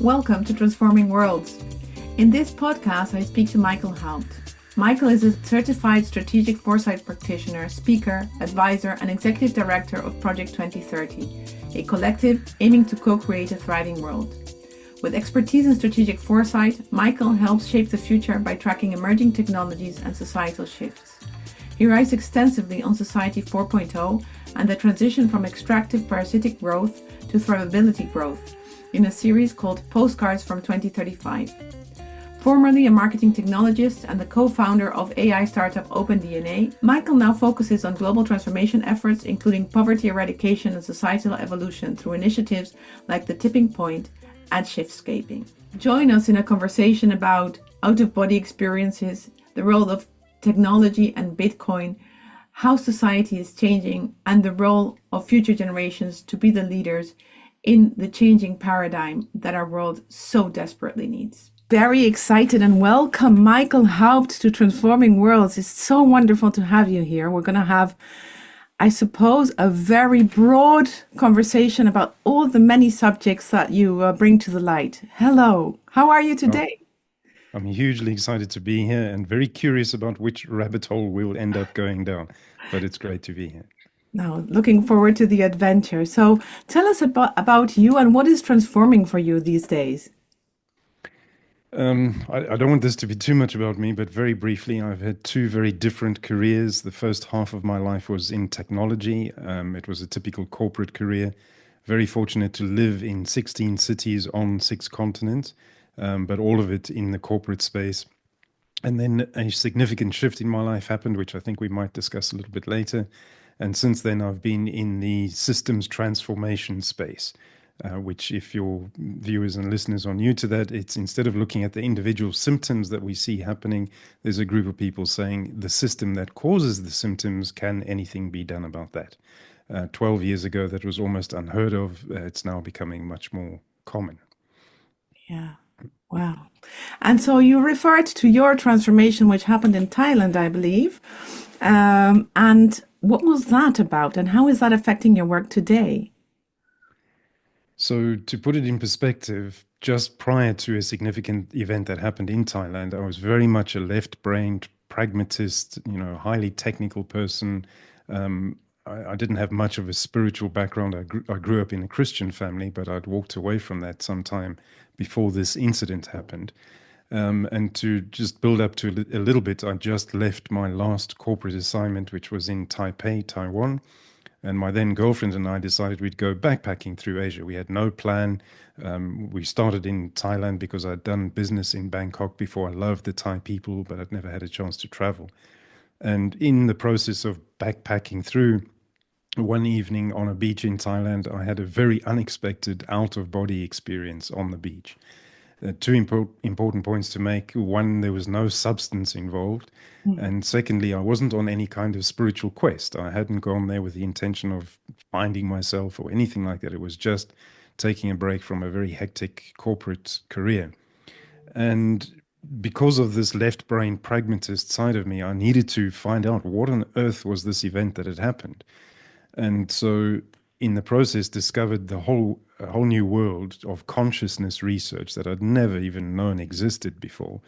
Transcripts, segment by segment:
Welcome to Transforming Worlds. In this podcast, I speak to Michael Haupt. Michael is a certified Strategic Foresight Practitioner, speaker, advisor, and executive director of Project 2030, a collective aiming to co-create a thriving world. With expertise in strategic foresight, Michael helps shape the future by tracking emerging technologies and societal shifts. He writes extensively on Society 4.0 and the transition from extractive parasitic growth to thrivability growth in a series called Postcards from 2035. Formerly a marketing technologist and the co-founder of AI startup OpenDNA, Michael now focuses on global transformation efforts, including poverty eradication and societal evolution through initiatives like The Tipping Point and Shiftscaping. Join us in a conversation about out-of-body experiences, the role of technology and Bitcoin, how society is changing, and the role of future generations to be the leaders in the changing paradigm that our world so desperately needs. Very excited and welcome Michael Haupt to Transforming Worlds. It's so wonderful to have you here. We're going to have, I suppose, a very broad conversation about all the many subjects that you bring to the light. Hello, how are you today? I'm hugely excited to be here and very curious about which rabbit hole we'll end up going down, but it's great to be here. Now, looking forward to the adventure. So tell us about you and what is transforming for you these days. I don't want this to be too much about me, but very briefly, I've had two very different careers. The first half of my life was in technology. It was a typical corporate career. Very fortunate to live in 16 cities on 6 continents, but all of it in the corporate space. And then a significant shift in my life happened, which I think we might discuss a little bit later. And since then, I've been in the systems transformation space, which if your viewers and listeners are new to that, it's instead of looking at the individual symptoms that we see happening, there's a group of people saying the system that causes the symptoms, can anything be done about that? 12 years ago, that was almost unheard of. It's now becoming much more common. Yeah. Wow. And so you referred to your transformation, which happened in Thailand, I believe. And what was that about, and how is that affecting your work today? So to put it in perspective, just prior to a significant event that happened in Thailand, I was very much a left-brained pragmatist, highly technical person. I didn't have much of a spiritual background. I grew up in a Christian family, but I'd walked away from that sometime before this incident happened. And to just build up to a little bit, I just left my last corporate assignment, which was in Taipei, Taiwan. And my then girlfriend and I decided we'd go backpacking through Asia. We had no plan. We started in Thailand because I'd done business in Bangkok before. I loved the Thai people, but I'd never had a chance to travel. And in the process of backpacking through, one evening on a beach in Thailand, I had a very unexpected out-of-body experience on the beach. Two important points to make. One, there was no substance involved. And secondly, I wasn't on any kind of spiritual quest. I hadn't gone there with the intention of finding myself or anything like that. It was just taking a break from a very hectic corporate career. And because of this left brain pragmatist side of me, I needed to find out what on earth was this event that had happened. And so in the process, discovered a whole new world of consciousness research that I'd never even known existed before.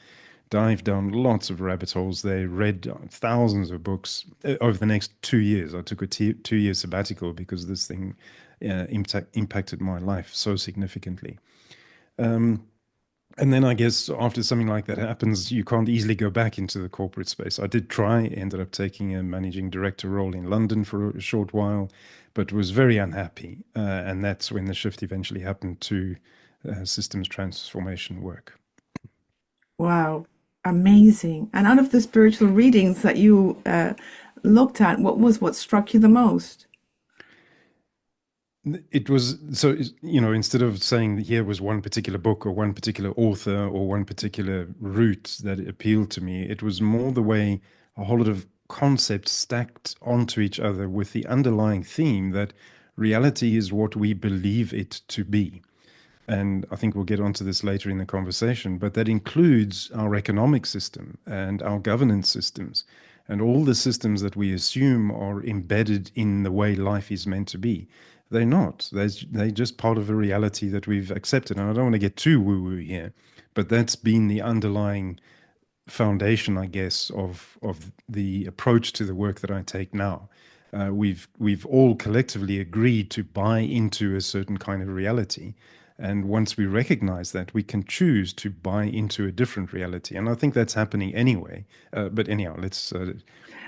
Dived down lots of rabbit holes there, read thousands of books. Over the next 2 years, I took a 2-year sabbatical because this thing impacted my life so significantly. And then I guess after something like that happens, you can't easily go back into the corporate space. I did try, ended up taking a managing director role in London for a short while, but was very unhappy. And that's when the shift eventually happened to systems transformation work. Wow, amazing. And out of the spiritual readings that you looked at, what struck you the most? It was so, instead of saying that here was one particular book or one particular author or one particular route that appealed to me, it was more the way a whole lot of concepts stacked onto each other with the underlying theme that reality is what we believe it to be. And I think we'll get onto this later in the conversation, but that includes our economic system and our governance systems and all the systems that we assume are embedded in the way life is meant to be. They're not. They're just part of a reality that we've accepted. And I don't want to get too woo-woo here, but that's been the underlying foundation, I guess, of the approach to the work that I take now. We've all collectively agreed to buy into a certain kind of reality. And once we recognize that, we can choose to buy into a different reality. And I think that's happening anyway. But anyhow, let's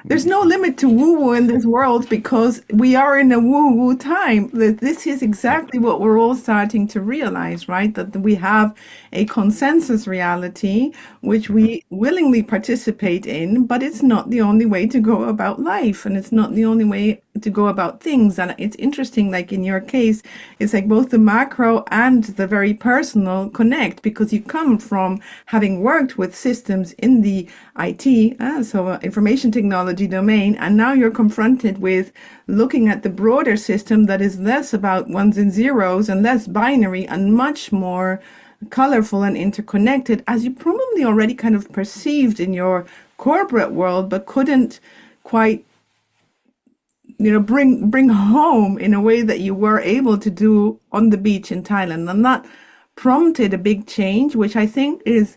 There's no limit to woo-woo in this world because we are in a woo-woo time. This is exactly what we're all starting to realize, right? That we have a consensus reality, which we willingly participate in, but it's not the only way to go about life, and it's not the only way to go about things. And it's interesting, like in your case, it's like both the macro and the very personal connect, because you come from having worked with systems in the IT, so information technology domain, and now you're confronted with looking at the broader system that is less about ones and zeros and less binary and much more colorful and interconnected, as you probably already kind of perceived in your corporate world, but couldn't quite bring home in a way that you were able to do on the beach in Thailand. And that prompted a big change, which I think is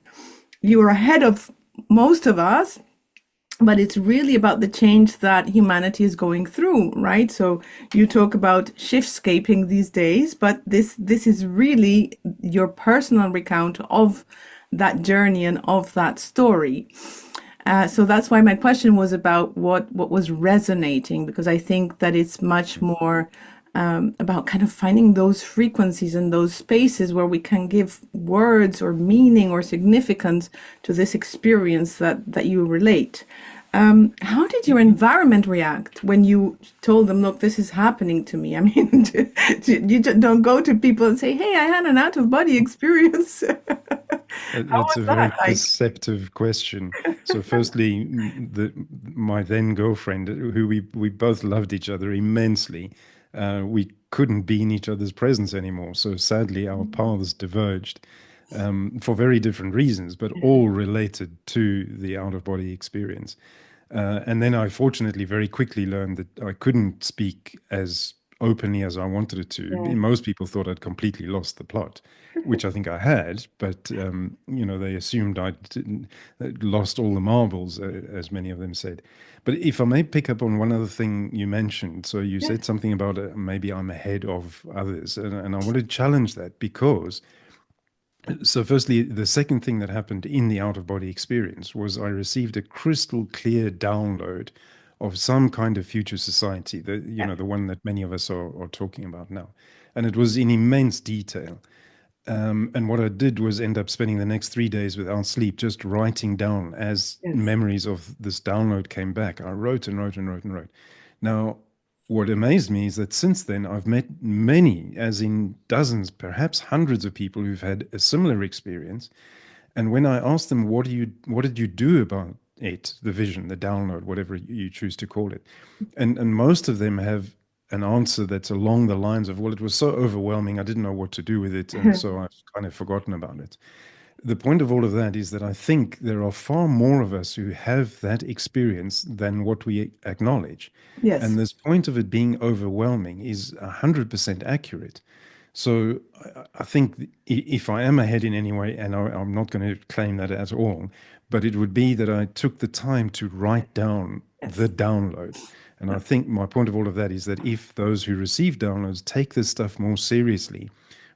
you are ahead of most of us, but it's really about the change that humanity is going through, right? So you talk about shiftscaping these days, but this is really your personal recount of that journey and of that story. So that's why my question was about what was resonating, because I think that it's much more about kind of finding those frequencies and those spaces where we can give words or meaning or significance to this experience that you relate. How did your environment react when you told them, look, this is happening to me? I mean, you don't go to people and say, hey, I had an out-of-body experience. How It's was a very that like? perceptive question. So, firstly, my then girlfriend, who we both loved each other immensely, we couldn't be in each other's presence anymore. So, sadly, our paths diverged for very different reasons, but all related to the out-of-body experience. And then I fortunately very quickly learned that I couldn't speak as openly as I wanted it to. Yeah. Most people thought I'd completely lost the plot, which I think I had, but they assumed I'd lost all the marbles, as many of them said. But if I may pick up on one other thing you mentioned, so you said something about maybe I'm ahead of others, and I want to challenge that because. So, firstly, the second thing that happened in the out of body experience was I received a crystal clear download of some kind of future society, the one that many of us are talking about now. And it was in immense detail. And what I did was end up spending the next 3 days without sleep, just writing down as Yes. memories of this download came back. I wrote and wrote and wrote and wrote. Now, what amazed me is that since then, I've met many, as in dozens, perhaps hundreds of people who've had a similar experience. And when I asked them, what did you do about it, the vision, the download, whatever you choose to call it? And most of them have an answer that's along the lines of, well, it was so overwhelming, I didn't know what to do with it, and so I've kind of forgotten about it. The point of all of that is that I think there are far more of us who have that experience than what we acknowledge. Yes. And this point of it being overwhelming is 100% accurate. So I think if I am ahead in any way, and I'm not going to claim that at all, but it would be that I took the time to write down the download. And I think my point of all of that is that if those who receive downloads take this stuff more seriously,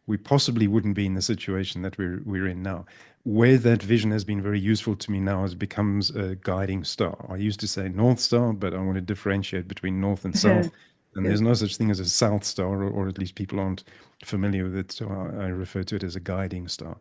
we possibly wouldn't be in the situation that we're in now. Where that vision has been very useful to me now is becomes a guiding star. I used to say North Star, but I want to differentiate between North and South. And Yes. there's no such thing as a South Star, or at least people aren't familiar with it. So I refer to it as a guiding star.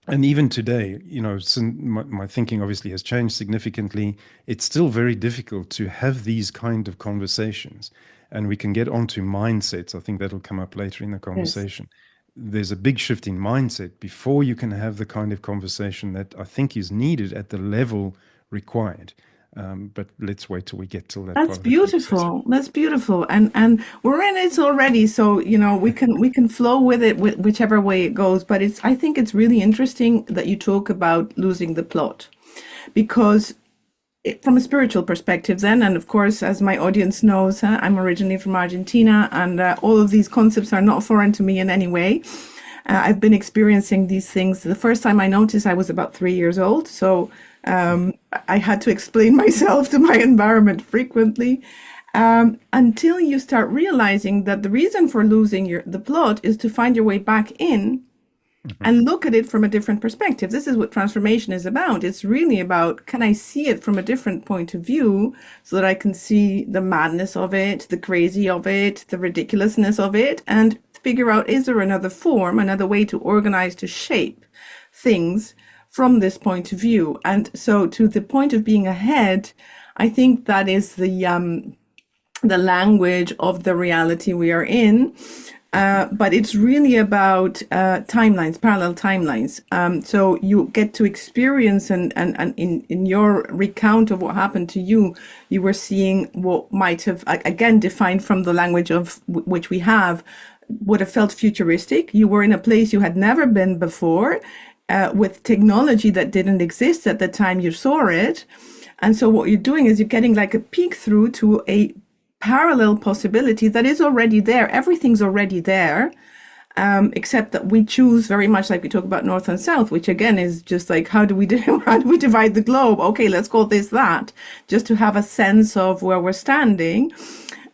And even today, my thinking obviously has changed significantly. It's still very difficult to have these kind of conversations. And we can get onto mindsets. I think that'll come up later in the Yes. conversation. There's a big shift in mindset before you can have the kind of conversation that I think is needed at the level required. But let's wait till we get till that That's part of the conversation. beautiful. That's beautiful. And we're in it already, so we can flow with it whichever way it goes. But I think it's really interesting that you talk about losing the plot, because from a spiritual perspective then, and of course, as my audience knows, I'm originally from Argentina, and all of these concepts are not foreign to me in any way. I've been experiencing these things. The first time I noticed, I was about 3 years old, so I had to explain myself to my environment frequently, until you start realizing that the reason for losing the plot is to find your way back in and look at it from a different perspective. This is what transformation is about. It's really about, can I see it from a different point of view so that I can see the madness of it, the crazy of it, the ridiculousness of it, and figure out, is there another form, another way to organize, to shape things from this point of view? And so to the point of being ahead, I think that is the language of the reality we are in. But it's really about timelines, parallel timelines. So you get to experience, and in your recount of what happened to you, you were seeing what might have, again, defined from the language of which we have, would have felt futuristic. You were in a place you had never been before, with technology that didn't exist at the time you saw it. And so what you're doing is you're getting like a peek through to a parallel possibility that is already there. Everything's already there, except that we choose, very much like we talk about north and south, which again is just like, how do we divide the globe? Okay, let's call this that, just to have a sense of where we're standing.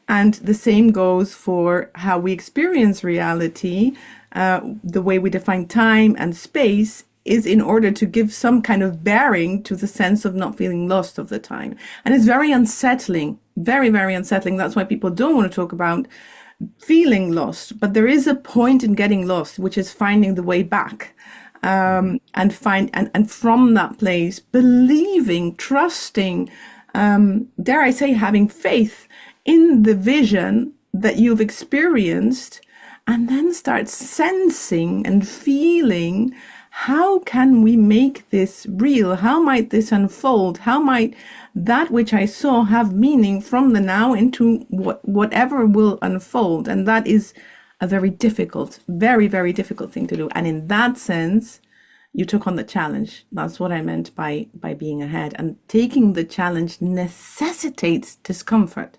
And the same goes for how we experience reality. The way we define time and space is in order to give some kind of bearing to the sense of not feeling lost of the time. And it's very unsettling, very, very unsettling. That's why people don't want to talk about feeling lost. But there is a point in getting lost, which is finding the way back. And from that place, believing, trusting, dare I say, having faith in the vision that you've experienced, and then start sensing and feeling, how can we make this real? How might this unfold? How might that which I saw have meaning from the now into whatever will unfold? And that is a very difficult, very, very difficult thing to do. And in that sense, you took on the challenge. That's what I meant by being ahead. And taking the challenge necessitates discomfort.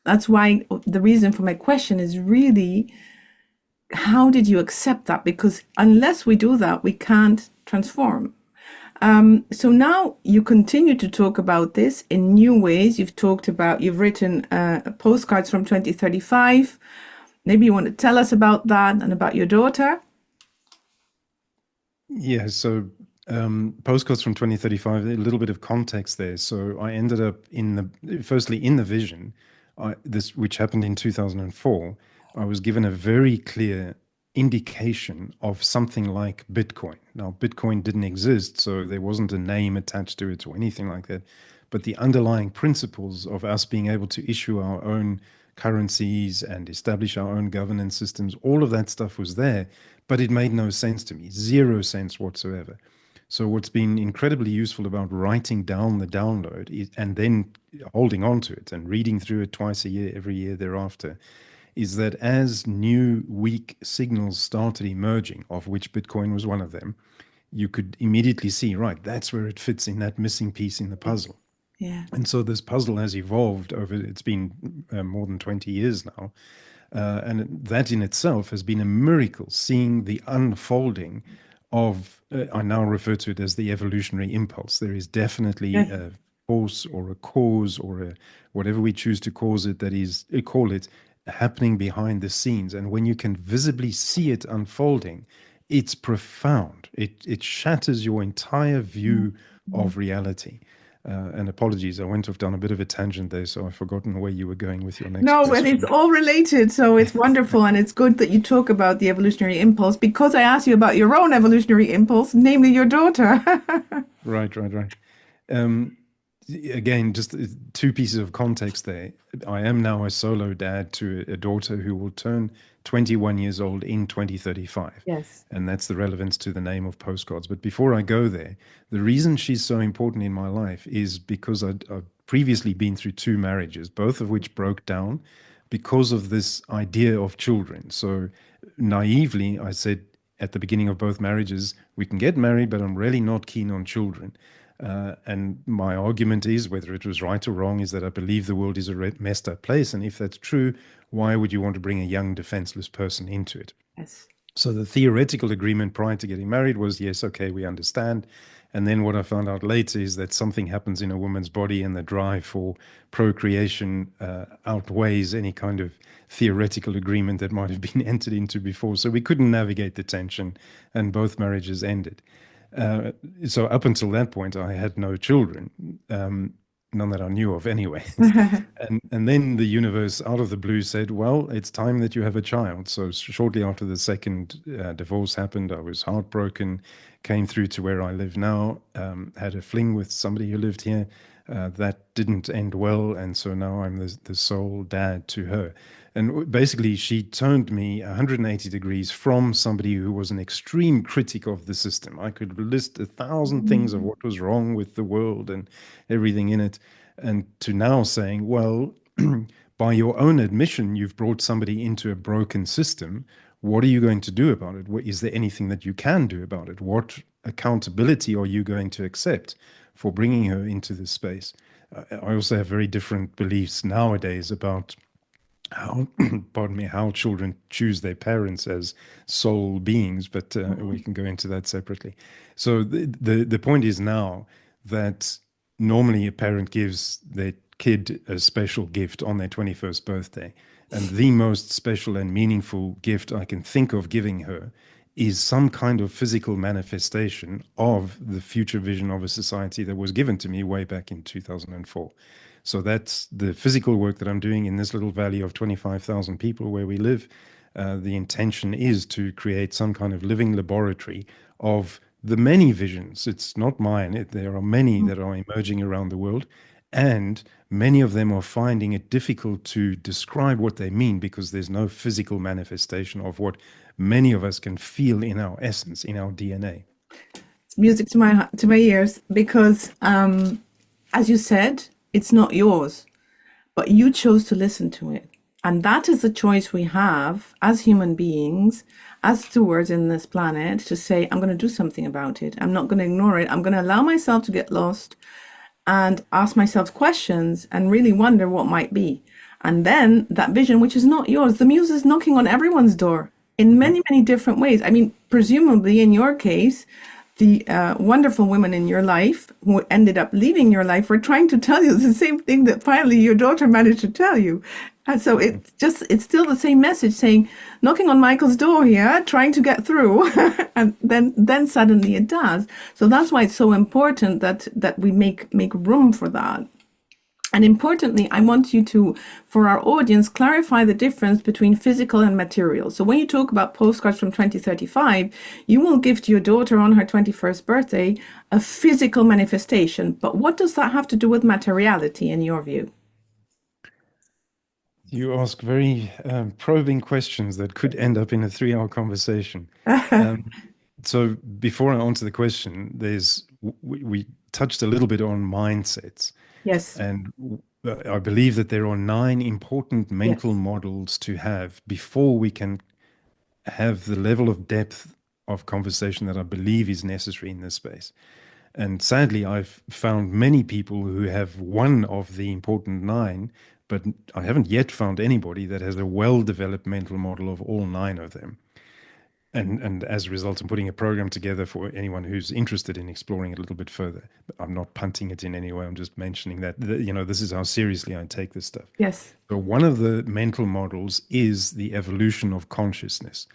That's why the reason for my question is really, how did you accept that? Because unless we do that, we can't transform. So now you continue to talk about this in new ways. You've written Postcards from 2035. Maybe you want to tell us about that and about your daughter. Yeah, so Postcards from 2035, a little bit of context there. So I ended up firstly in the vision, which happened in 2004. I was given a very clear indication of something like Bitcoin. Now, Bitcoin didn't exist, so there wasn't a name attached to it or anything like that. But the underlying principles of us being able to issue our own currencies and establish our own governance systems, all of that stuff was there, but it made no sense to me, zero sense whatsoever. So what's been incredibly useful about writing down the download and then holding on to it and reading through it twice a year, every year thereafter, is that as new weak signals started emerging, of which Bitcoin was one of them, you could immediately see, right, that's where it fits in that missing piece in the puzzle. Yeah. And so this puzzle has evolved it's been more than 20 years now. And that in itself has been a miracle, seeing the unfolding of, I now refer to it as the evolutionary impulse. There is definitely a force or a cause or whatever we choose to call it, happening behind the scenes. And when you can visibly see it unfolding, it's profound. It shatters your entire view of reality. And apologies, I went off down a bit of a tangent there, so I've forgotten where you were going with your next No, question. but it's all related, so it's wonderful, and it's good that you talk about the evolutionary impulse, because I asked you about your own evolutionary impulse, namely your daughter. Right. Again, just two pieces of context there. I am now a solo dad to a daughter who will turn 21 years old in 2035. Yes. And that's the relevance to the name of Postcards. But before I go there, the reason she's so important in my life is because I've previously been through 2 marriages, both of which broke down because of this idea of children. So naively, I said at the beginning of both marriages, we can get married, but I'm really not keen on children. And my argument is, whether it was right or wrong, is that I believe the world is a messed up place. And if that's true, why would you want to bring a young, defenseless person into it? Yes. So the theoretical agreement prior to getting married was, yes, okay, we understand. And then what I found out later is that something happens in a woman's body, and the drive for procreation outweighs any kind of theoretical agreement that might have been entered into before. So we couldn't navigate the tension, and both marriages ended. So up until that point, I had no children, none that I knew of anyway. And then the universe, out of the blue, said, well, it's time that you have a child. So shortly after the second divorce happened, I was heartbroken, came through to where I live now, had a fling with somebody who lived here. That didn't end well, and so now I'm the sole dad to her. And basically, she turned me 180 degrees from somebody who was an extreme critic of the system. I could list 1,000 things of what was wrong with the world and everything in it, and to now saying, well, by your own admission, you've brought somebody into a broken system. What are you going to do about it? Is there anything that you can do about it? What accountability are you going to accept for bringing her into this space? I also have very different beliefs nowadays about how, pardon me, how children choose their parents as soul beings, but we can go into that separately. So the point is now that normally a parent gives their kid a special gift on their 21st birthday. And the most special and meaningful gift I can think of giving her is some kind of physical manifestation of the future vision of a society that was given to me way back in 2004. So that's the physical work that I'm doing in this little valley of 25,000 people where we live. The intention is to create some kind of living laboratory of the many visions. It's not mine. There are many that are emerging around the world, and many of them are finding it difficult to describe what they mean because there's no physical manifestation of what many of us can feel in our essence, in our DNA. It's music to my ears because, as you said, it's not yours, but you chose to listen to it. And that is the choice we have as human beings, as stewards in this planet, to say, I'm going to do something about it. I'm not going to ignore it. I'm going to allow myself to get lost and ask myself questions and really wonder what might be. And then that vision, which is not yours, the muse is knocking on everyone's door in many, many different ways. I mean, presumably in your case, the wonderful women in your life who ended up leaving your life were trying to tell you the same thing that finally your daughter managed to tell you. And so it's still the same message saying, knocking on Michael's door here, trying to get through. And then suddenly it does. So that's why it's so important that we make room for that. And importantly, I want you to, for our audience, clarify the difference between physical and material. So when you talk about postcards from 2035, you will gift your daughter on her 21st birthday a physical manifestation. But what does that have to do with materiality in your view? You ask very probing questions that could end up in a 3-hour conversation. So before I answer the question, we touched a little bit on mindsets. Yes. And I believe that there are 9 important mental Yes. models to have before we can have the level of depth of conversation that I believe is necessary in this space. And sadly, I've found many people who have one of the important 9, but I haven't yet found anybody that has a well-developed mental model of all 9 of them. And as a result, I'm putting a program together for anyone who's interested in exploring it a little bit further. I'm not punting it in any way. I'm just mentioning that, this is how seriously I take this stuff. Yes. So one of the mental models is the evolution of consciousness.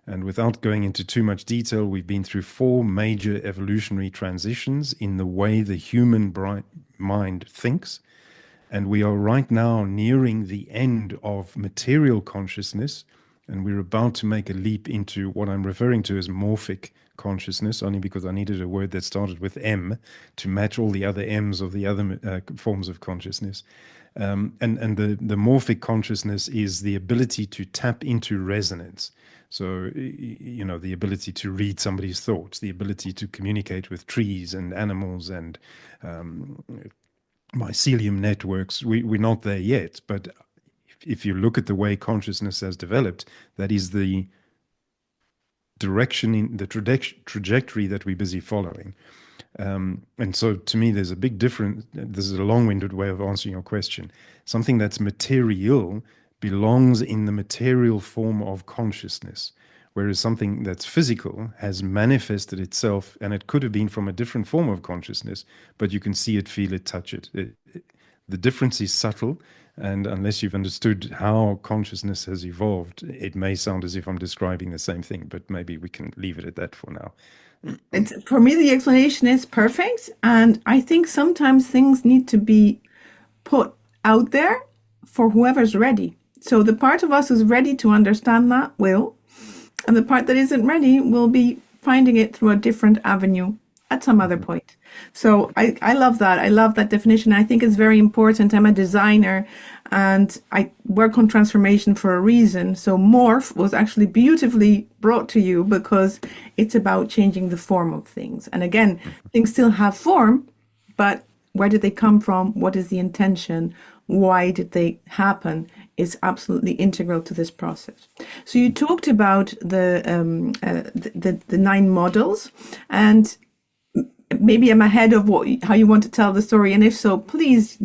And without going into too much detail, we've been through 4 major evolutionary transitions in the way the human mind thinks. And we are right now nearing the end of material consciousness, and we're about to make a leap into what I'm referring to as morphic consciousness, only because I needed a word that started with M to match all the other M's of the other forms of consciousness. And the morphic consciousness is the ability to tap into resonance. So, the ability to read somebody's thoughts, the ability to communicate with trees and animals and mycelium networks. We're not there yet, but if you look at the way consciousness has developed, that is the direction in the trajectory that we're busy following. And so to me, there's a big difference. This is a long-winded way of answering your question. Something that's material belongs in the material form of consciousness, whereas something that's physical has manifested itself, and it could have been from a different form of consciousness, but you can see it, feel it, touch it. The difference is subtle, and unless you've understood how consciousness has evolved, it may sound as if I'm describing the same thing, but maybe we can leave it at that for now. For me, the explanation is perfect. And I think sometimes things need to be put out there for whoever's ready. So the part of us who's ready to understand that will, and the part that isn't ready will be finding it through a different avenue at some other point. So I love that. I love that definition. I think it's very important. I'm a designer and I work on transformation for a reason. So morph was actually beautifully brought to you because it's about changing the form of things. And again, things still have form, but where did they come from? What is the intention? Why did they happen? Is absolutely integral to this process. So you talked about the 9 models, and maybe I'm ahead of how you want to tell the story. And if so, please,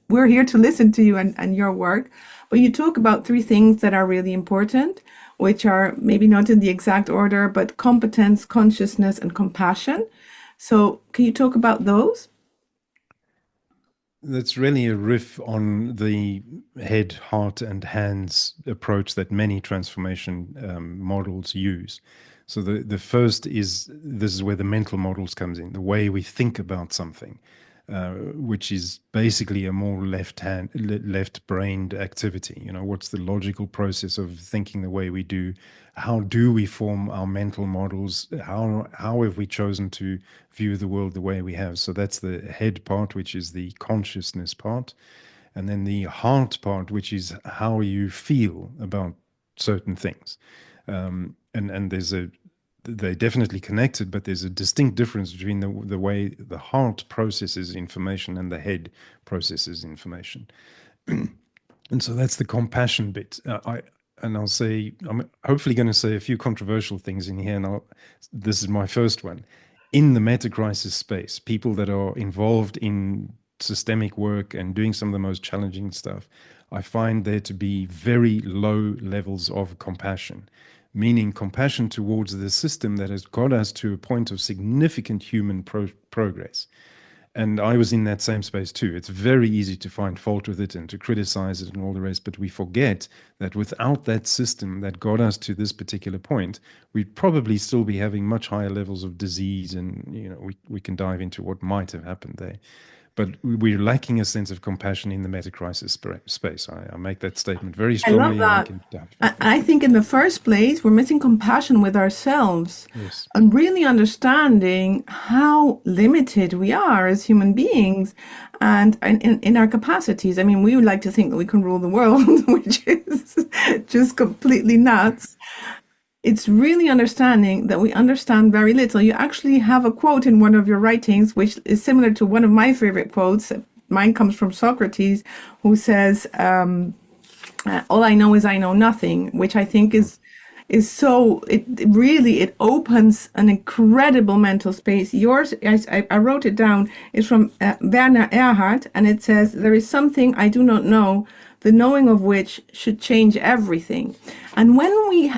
we're here to listen to you and your work. But you talk about 3 things that are really important, which are maybe not in the exact order, but competence, consciousness, and compassion. So can you talk about those? That's really a riff on the head, heart, and hands approach that many transformation models use. So the first is, this is where the mental models comes in, the way we think about something, which is basically a more left-brained activity. You know, what's the logical process of thinking the way we do? How do we form our mental models? How have we chosen to view the world the way we have? So that's the head part, which is the consciousness part. And then the heart part, which is how you feel about certain things. And they're definitely connected, but there's a distinct difference between the way the heart processes information and the head processes information. And so that's the compassion bit. I'll say, I'm hopefully going to say a few controversial things in here, and this is my first one. In the metacrisis space, people that are involved in systemic work and doing some of the most challenging stuff, I find there to be very low levels of compassion, meaning compassion towards the system that has got us to a point of significant human progress. And I was in that same space too. It's very easy to find fault with it and to criticize it and all the rest, but we forget that without that system that got us to this particular point, we'd probably still be having much higher levels of disease, and we can dive into what might have happened there. But we're lacking a sense of compassion in the metacrisis space. I make that statement very I love strongly. that. I think in the first place, we're missing compassion with ourselves Yes. and really understanding how limited we are as human beings and in our capacities. I mean, we would like to think that we can rule the world, which is just completely nuts. It's really understanding that we understand very little. You actually have a quote in one of your writings, which is similar to one of my favorite quotes. Mine comes from Socrates, who says, all I know is I know nothing, which I think is so, it really opens an incredible mental space. Yours, I wrote it down, is from Werner Erhard, and it says, there is something I do not know, the knowing of which should change everything. And when we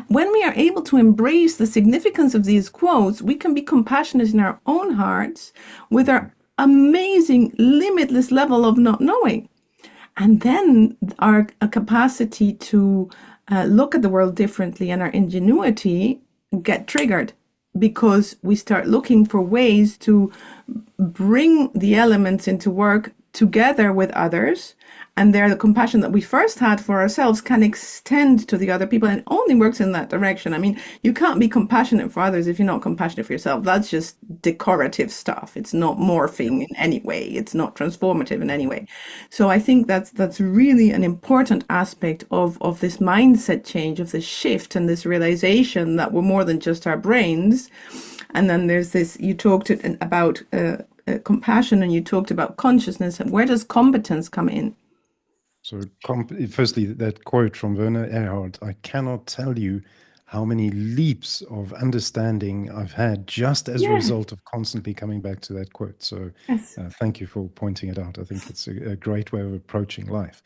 are able to embrace the significance of these quotes, we can be compassionate in our own hearts with our amazing, limitless level of not knowing. And then our capacity to look at the world differently and our ingenuity get triggered, because we start looking for ways to bring the elements into work together with others. And there, the compassion that we first had for ourselves can extend to the other people, and it only works in that direction. I mean, you can't be compassionate for others if you're not compassionate for yourself. That's just decorative stuff. It's not morphing in any way. It's not transformative in any way. So I think that's really an important aspect of this mindset change, of this shift and this realization that we're more than just our brains. And then there's this, you talked about compassion, and you talked about consciousness. And where does competence come in? So firstly, that quote from Werner Erhard, I cannot tell you how many leaps of understanding I've had just as a Yeah. result of constantly coming back to that quote. So Yes. thank you for pointing it out. I think it's a great way of approaching life.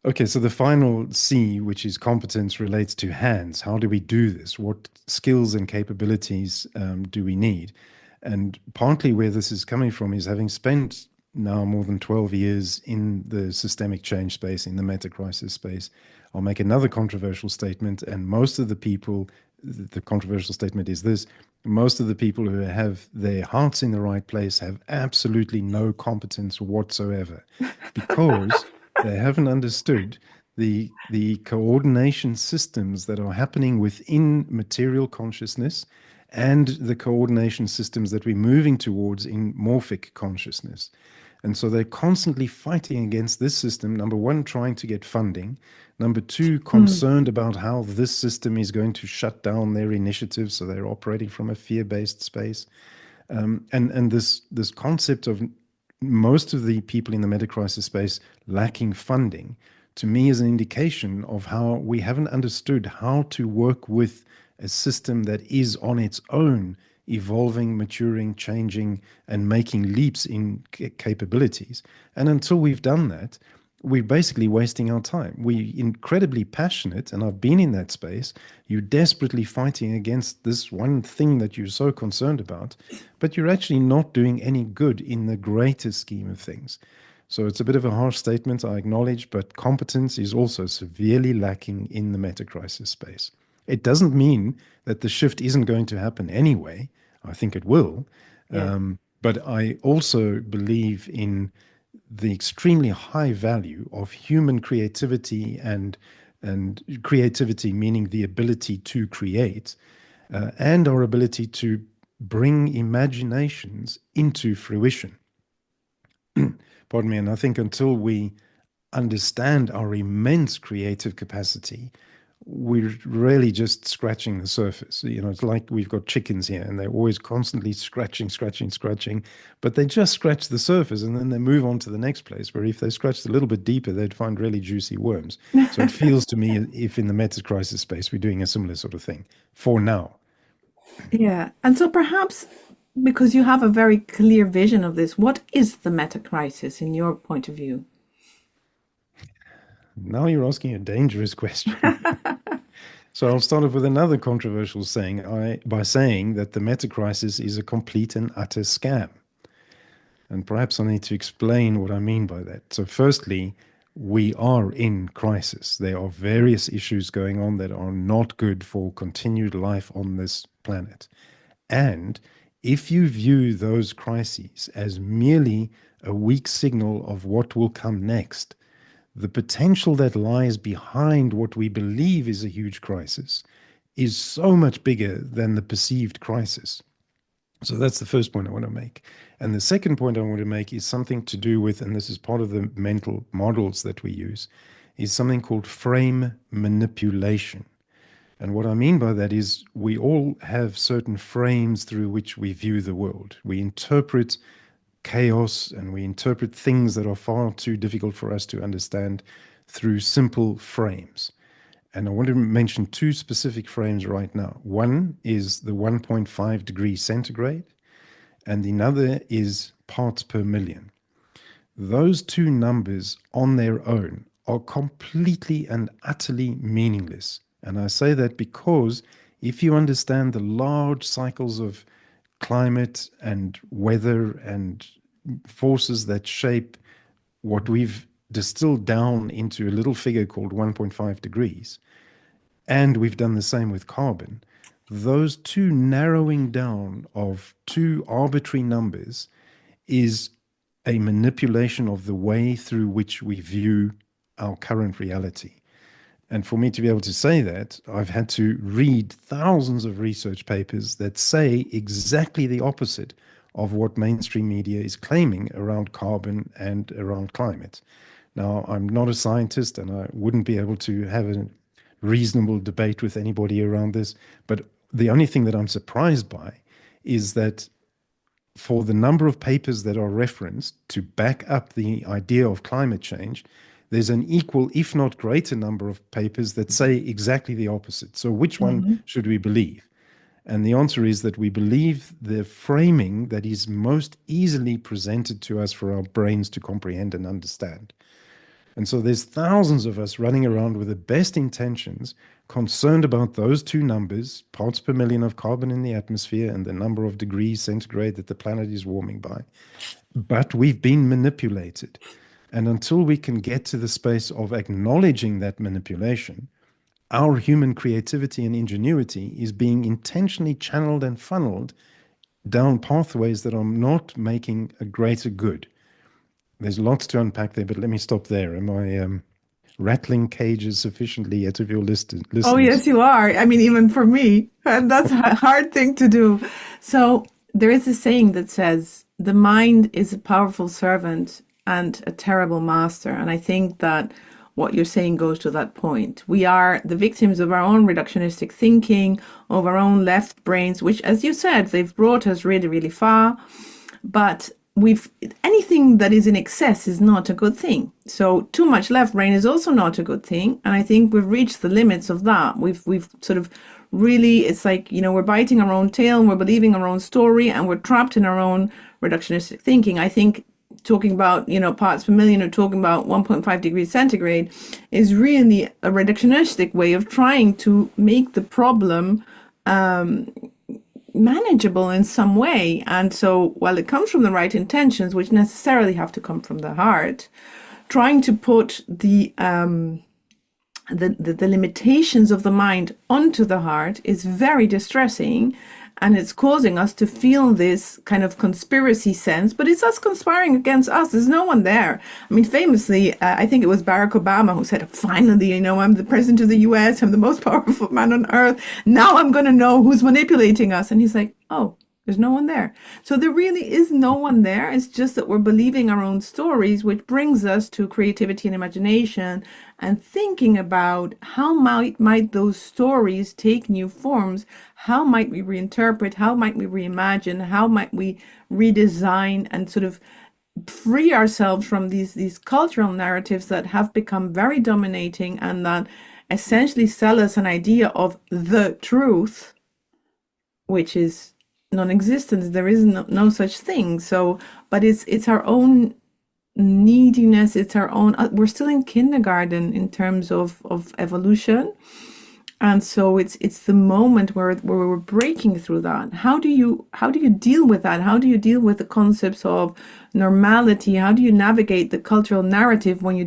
Okay, so the final C, which is competence, relates to hands. How do we do this? What skills and capabilities do we need? And partly where this is coming from is having spent now more than 12 years in the systemic change space, in the meta-crisis space. I'll make another controversial statement, and most of the people, the controversial statement is this: most of the people who have their hearts in the right place have absolutely no competence whatsoever, because they haven't understood the coordination systems that are happening within material consciousness and the coordination systems that we're moving towards in morphic consciousness. And so they're constantly fighting against this system, number one, trying to get funding, number two, Mm. concerned about how this system is going to shut down their initiatives, so they're operating from a fear-based space. And this concept of most of the people in the meta-crisis space lacking funding, to me, is an indication of how we haven't understood how to work with a system that is on its own evolving, maturing, changing, and making leaps in capabilities. And until we've done that, we're basically wasting our time. We're incredibly passionate, and I've been in that space. You're desperately fighting against this one thing that you're so concerned about, but you're actually not doing any good in the greater scheme of things. So it's a bit of a harsh statement, I acknowledge, but competence is also severely lacking in the meta-crisis space. It doesn't mean that the shift isn't going to happen anyway. I think it will. Yeah. But I also believe in the extremely high value of human creativity, and creativity meaning the ability to create, and our ability to bring imaginations into fruition. Pardon me. And I think until we understand our immense creative capacity, we're really just scratching the surface. You know, it's like we've got chickens here and they're always constantly scratching, scratching, scratching, but they just scratch the surface and then they move on to the next place, where if they scratched a little bit deeper, they'd find really juicy worms. So it feels to me, if in the meta crisis space, we're doing a similar sort of thing for now. Yeah. And so perhaps because you have a very clear vision of this, what is the meta crisis in your point of view? Now you're asking a dangerous question. So I'll start off with another controversial saying by saying that the meta crisis is a complete and utter scam. And perhaps I need to explain what I mean by that. So, firstly, we are in crisis. There are various issues going on that are not good for continued life on this planet. And if you view those crises as merely a weak signal of what will come next, the potential that lies behind what we believe is a huge crisis is so much bigger than the perceived crisis. So that's the first point I want to make. And the second point I want to make is something to do with, and this is part of the mental models that we use, is something called frame manipulation. And what I mean by that is we all have certain frames through which we view the world. We interpret chaos and we interpret things that are far too difficult for us to understand through simple frames. And I want to mention two specific frames right now. One is the 1.5 degrees centigrade, and another is parts per million. Those two numbers on their own are completely and utterly meaningless. And I say that because if you understand the large cycles of climate and weather and forces that shape what we've distilled down into a little figure called 1.5 degrees, and we've done the same with carbon, those two narrowing down of two arbitrary numbers is a manipulation of the way through which we view our current reality. And for me to be able to say that, I've had to read thousands of research papers that say exactly the opposite of what mainstream media is claiming around carbon and around climate. Now, I'm not a scientist and I wouldn't be able to have a reasonable debate with anybody around this, but the only thing that I'm surprised by is that for the number of papers that are referenced to back up the idea of climate change, there's an equal, if not greater, number of papers that say exactly the opposite. So which one Mhm. should we believe? And the answer is that we believe the framing that is most easily presented to us for our brains to comprehend and understand. And so there's thousands of us running around with the best intentions, concerned about those two numbers, parts per million of carbon in the atmosphere and the number of degrees centigrade that the planet is warming by. But we've been manipulated. And until we can get to the space of acknowledging that manipulation, our human creativity and ingenuity is being intentionally channeled and funneled down pathways that are not making a greater good. There's lots to unpack there, but let me stop there. Am I rattling cages sufficiently yet of your Oh, listeners? yes, you are. I mean, even for me, and that's a hard thing to do. So there is a saying that says, the mind is a powerful servant and a terrible master. And I think that what you're saying goes to that point. We are the victims of our own reductionistic thinking, of our own left brains, which, as you said, they've brought us really, really far. But we've anything that is in excess is not a good thing. So too much left brain is also not a good thing. And I think we've reached the limits of that. We've sort of really, it's like, we're biting our own tail and we're believing our own story and we're trapped in our own reductionistic thinking. I think talking about, parts per million or talking about 1.5 degrees centigrade is really a reductionistic way of trying to make the problem manageable in some way. And so, while it comes from the right intentions, which necessarily have to come from the heart, trying to put the limitations of the mind onto the heart is very distressing, and it's causing us to feel this kind of conspiracy sense, but it's us conspiring against us. There's no one there. I mean, famously, I think it was Barack Obama who said, finally, I'm the president of the US, I'm the most powerful man on earth. Now I'm going to know who's manipulating us. And he's like, oh, there's no one there. So there really is no one there. It's just that we're believing our own stories, which brings us to creativity and imagination and thinking about how might those stories take new forms? How might we reinterpret? How might we reimagine? How might we redesign and sort of free ourselves from these cultural narratives that have become very dominating and that essentially sell us an idea of the truth, which is non-existence. There is no such thing. So, but it's our own neediness. It's our own. We're still in kindergarten in terms of evolution, and so it's the moment where we're breaking through that. How do you deal with that? How do you deal with the concepts of normality? How do you navigate the cultural narrative when you're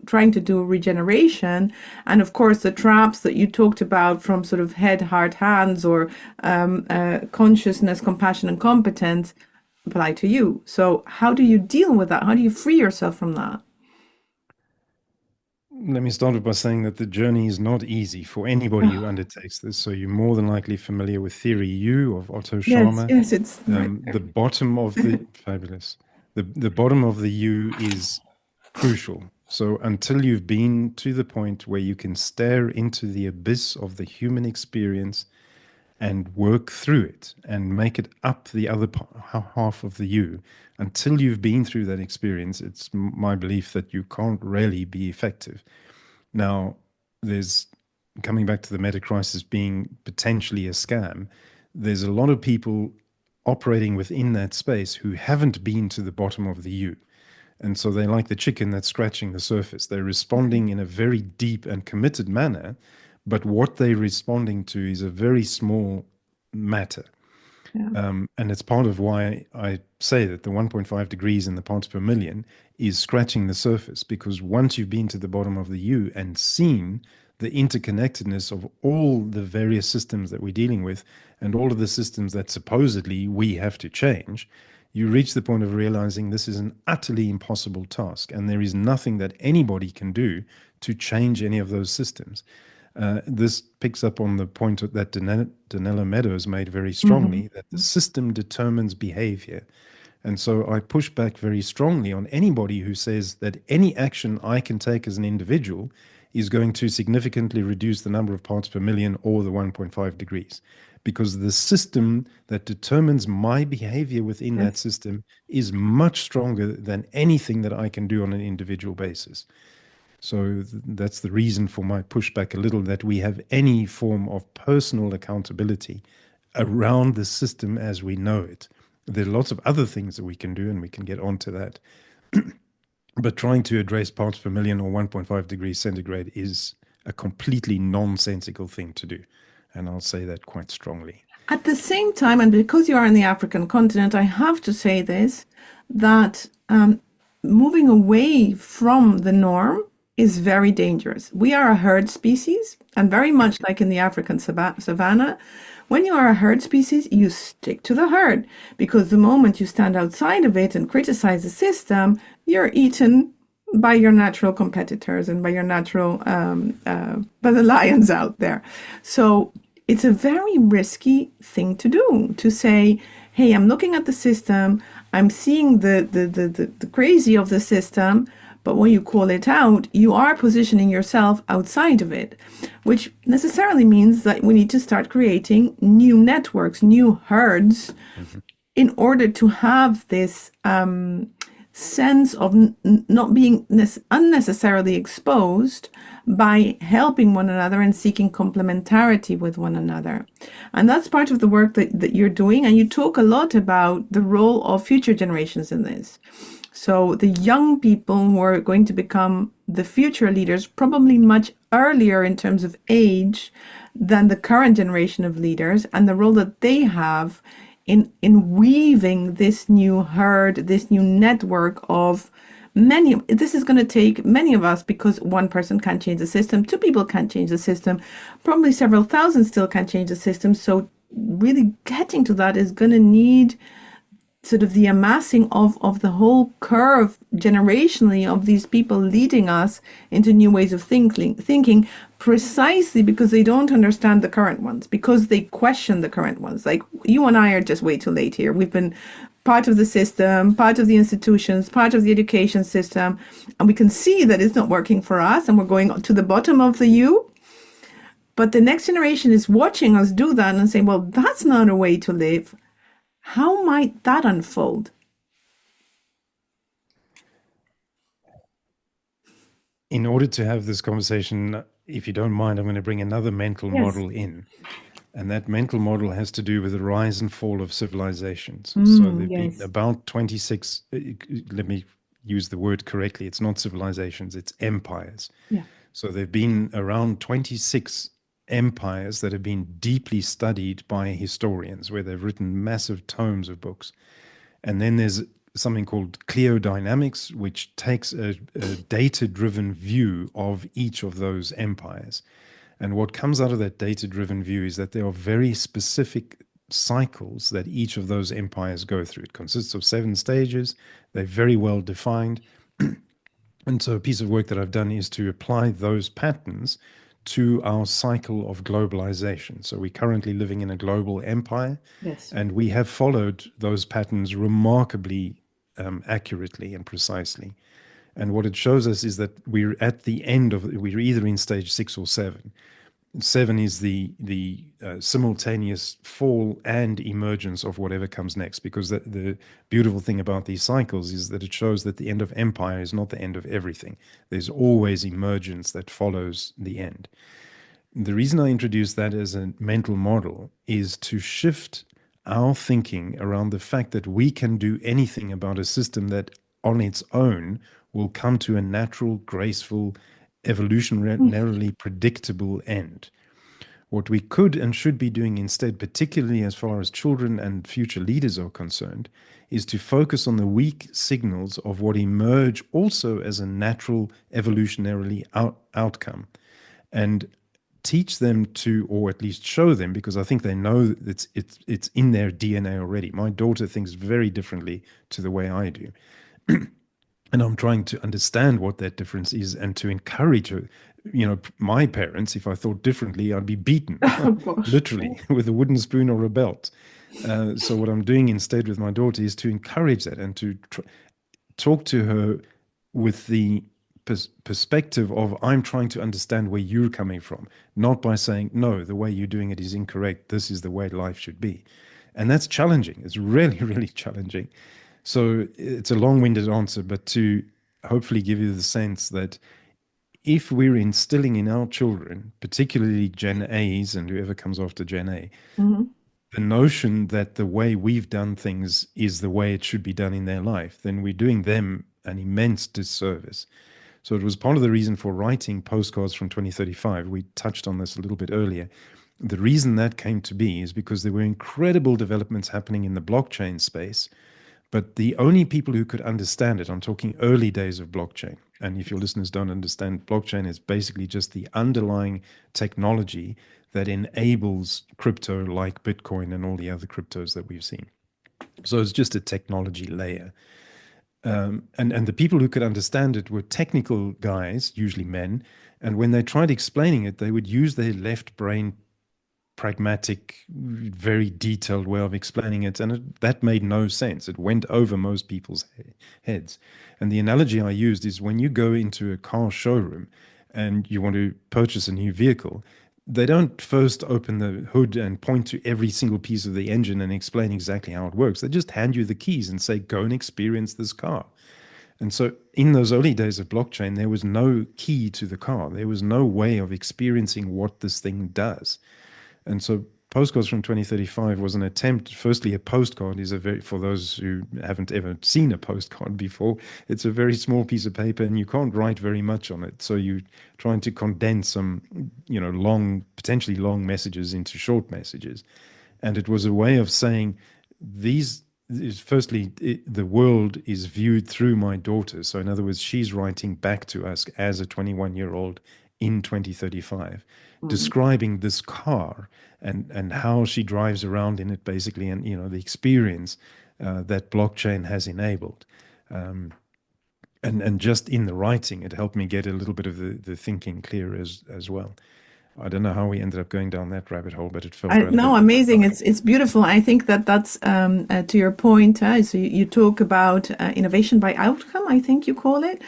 trying to do regeneration? And of course, the traps that you talked about from sort of head, heart, hands, or consciousness, compassion, and competence apply to you. So how do you deal with that? How do you free yourself from that? Let me start by saying that the journey is not easy for anybody who undertakes this. So you're more than likely familiar with Theory U of Otto Yes, Scharmer. yes, it's right. The bottom of the fabulous, the bottom of the U is crucial. So until you've been to the point where you can stare into the abyss of the human experience and work through it and make it up the other half of the U, until you've been through that experience, it's my belief that you can't really be effective. Now, there's coming back to the meta crisis being potentially a scam. There's a lot of people operating within that space who haven't been to the bottom of the U. And so they're like the chicken that's scratching the surface. They're responding in a very deep and committed manner, but what they're responding to is a very small matter. Yeah. And it's part of why I say that the 1.5 degrees in the parts per million is scratching the surface, because once you've been to the bottom of the U and seen the interconnectedness of all the various systems that we're dealing with and all of the systems that supposedly we have to change, you reach the point of realizing this is an utterly impossible task, and there is nothing that anybody can do to change any of those systems. This picks up on the point that Donella Meadows made very Mhm. strongly, that the system determines behavior. And so I push back very strongly on anybody who says that any action I can take as an individual is going to significantly reduce the number of parts per million or the 1.5 degrees, because the system that determines my behavior within that Yes. system is much stronger than anything that I can do on an individual basis. So that's the reason for my pushback a little, that we have any form of personal accountability around the system as we know it. There are lots of other things that we can do, and we can get onto that. But trying to address parts per million or 1.5 degrees centigrade is a completely nonsensical thing to do. And I'll say that quite strongly. At the same time, and because you are in the African continent, I have to say this, that moving away from the norm is very dangerous. We are a herd species, and very much like in the African savanna, when you are a herd species, you stick to the herd, because the moment you stand outside of it and criticize the system, you're eaten by your natural competitors and by your natural, by the lions out there. So it's a very risky thing to do, to say, hey, I'm looking at the system, I'm seeing the crazy of the system, but when you call it out, you are positioning yourself outside of it, which necessarily means that we need to start creating new networks, new herds, in order to have this sense of not being unnecessarily exposed, by helping one another and seeking complementarity with one another. And that's part of the work that you're doing. And you talk a lot about the role of future generations in this. So the young people who are going to become the future leaders, probably much earlier in terms of age than the current generation of leaders, and the role that they have in weaving this new herd, this new network of many. This is going to take many of us, because one person can't change the system, two people can't change the system, probably several thousand still can't change the system. So really getting to that is going to need sort of the amassing of the whole curve generationally of these people leading us into new ways of thinking, precisely because they don't understand the current ones, because they question the current ones. Like, you and I are just way too late here. We've been part of the system, part of the institutions, part of the education system, and we can see that it's not working for us, and we're going to the bottom of the U. But the next generation is watching us do that and saying, well, that's not a way to live. How might that unfold? In order to have this conversation, if you don't mind, I'm going to bring another mental model in. And that mental model has to do with the rise and fall of civilizations. So there've been about 26, let me use the word correctly, it's not civilizations, it's empires. So there've been around 26 empires that have been deeply studied by historians, where they've written massive tomes of books. And then there's something called cleodynamics, which takes a data-driven view of each of those empires. And what comes out of that data-driven view is that there are very specific cycles that each of those empires go through. It consists of 7 stages. They're very well defined. And so a piece of work that I've done is to apply those patterns to our cycle of globalization. So we're currently living in a global empire, and we have followed those patterns remarkably accurately and precisely. And what it shows us is that we're at the end of, we're either in stage 6 or 7. 7 is the simultaneous fall and emergence of whatever comes next, because the beautiful thing about these cycles is that it shows that the end of empire is not the end of everything. There's always emergence that follows the end. The reason I introduced that as a mental model is to shift our thinking around the fact that we can do anything about a system that on its own will come to a natural, graceful, evolutionarily predictable end. What we could and should be doing instead, particularly as far as children and future leaders are concerned, is to focus on the weak signals of what emerge also as a natural evolutionarily outcome, and teach them to, or at least show them, because I think they know that it's in their DNA already. My daughter thinks very differently to the way I do. And I'm trying to understand what that difference is and to encourage her. You know, my parents, if I thought differently, I'd be beaten, literally, with a wooden spoon or a belt. So what I'm doing instead with my daughter is to encourage that and to talk to her with the perspective of, I'm trying to understand where you're coming from, not by saying, no, the way you're doing it is incorrect. This is the way life should be. And that's challenging. It's really, really challenging. So it's a long-winded answer, but to hopefully give you the sense that if we're instilling in our children, particularly Gen A's and whoever comes after Gen A, Mhm. the notion that the way we've done things is the way it should be done in their life, then we're doing them an immense disservice. So it was part of the reason for writing Postcards from 2035. We touched on this a little bit earlier. The reason that came to be is because there were incredible developments happening in the blockchain space, but the only people who could understand it, I'm talking early days of blockchain. And if your listeners don't understand, blockchain is basically just the underlying technology that enables crypto like Bitcoin and all the other cryptos that we've seen. So it's just a technology layer. And the people who could understand it were technical guys, usually men. And when they tried explaining it, they would use their left brain pragmatic, very detailed way of explaining it, and that made no sense. It went over most people's heads. And the analogy I used is when you go into a car showroom and you want to purchase a new vehicle, they don't first open the hood and point to every single piece of the engine and explain exactly how it works. They just hand you the keys and say, go and experience this car. And so in those early days of blockchain, there was no key to the car. There was no way of experiencing what this thing does. And so Postcards from 2035 was an attempt. Firstly, a postcard is for those who haven't ever seen a postcard before, it's a very small piece of paper and you can't write very much on it. So you're trying to condense some, potentially long messages into short messages. And it was a way of saying firstly, the world is viewed through my daughter. So in other words, she's writing back to us as a 21-year-old in 2035, describing this car and how she drives around in it, basically, and the experience that blockchain has enabled. And just in the writing, it helped me get a little bit of the thinking clear as well. I don't know how we ended up going down that rabbit hole, but it felt relevant. No, amazing. It's beautiful. I think that's to your point. So you talk about innovation by outcome, I think you call it.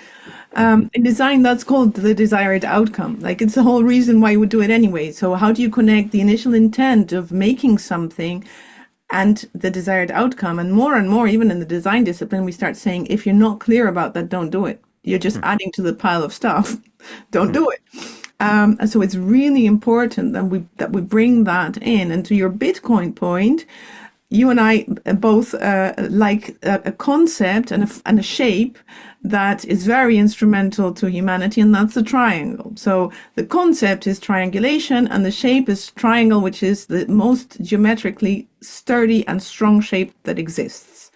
In design, that's called the desired outcome. Like it's the whole reason why you would do it anyway. So how do you connect the initial intent of making something and the desired outcome? And more, even in the design discipline, we start saying, if you're not clear about that, don't do it. You're just adding to the pile of stuff. Don't do it. And so it's really important that we bring that in. And to your Bitcoin point, you and I both like a concept and a shape that is very instrumental to humanity, and that's the triangle. So the concept is triangulation, and the shape is triangle, which is the most geometrically sturdy and strong shape that exists.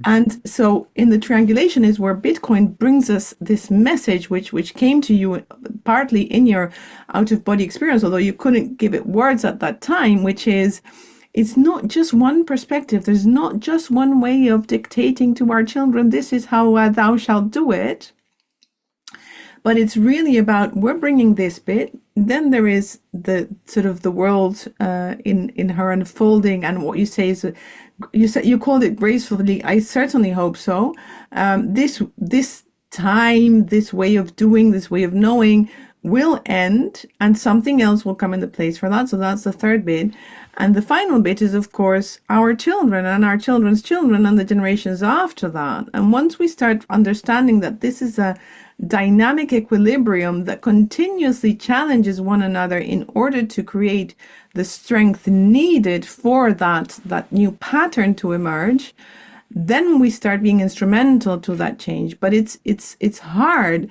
And so in the triangulation is where Bitcoin brings us this message, which came to you partly in your out-of-body experience, although you couldn't give it words at that time, which is, it's not just one perspective. There's not just one way of dictating to our children, this is how thou shalt do it. But it's really about, we're bringing this bit, then there is the sort of the world in her unfolding, and what you say is, you called it gracefully. I certainly hope so. This time, this way of doing, this way of knowing will end, and something else will come into place for that. So that's the third bit. And the final bit is, of course, our children and our children's children and the generations after that. And once we start understanding that this is a dynamic equilibrium that continuously challenges one another in order to create the strength needed for that new pattern to emerge, then we start being instrumental to that change. But it's hard.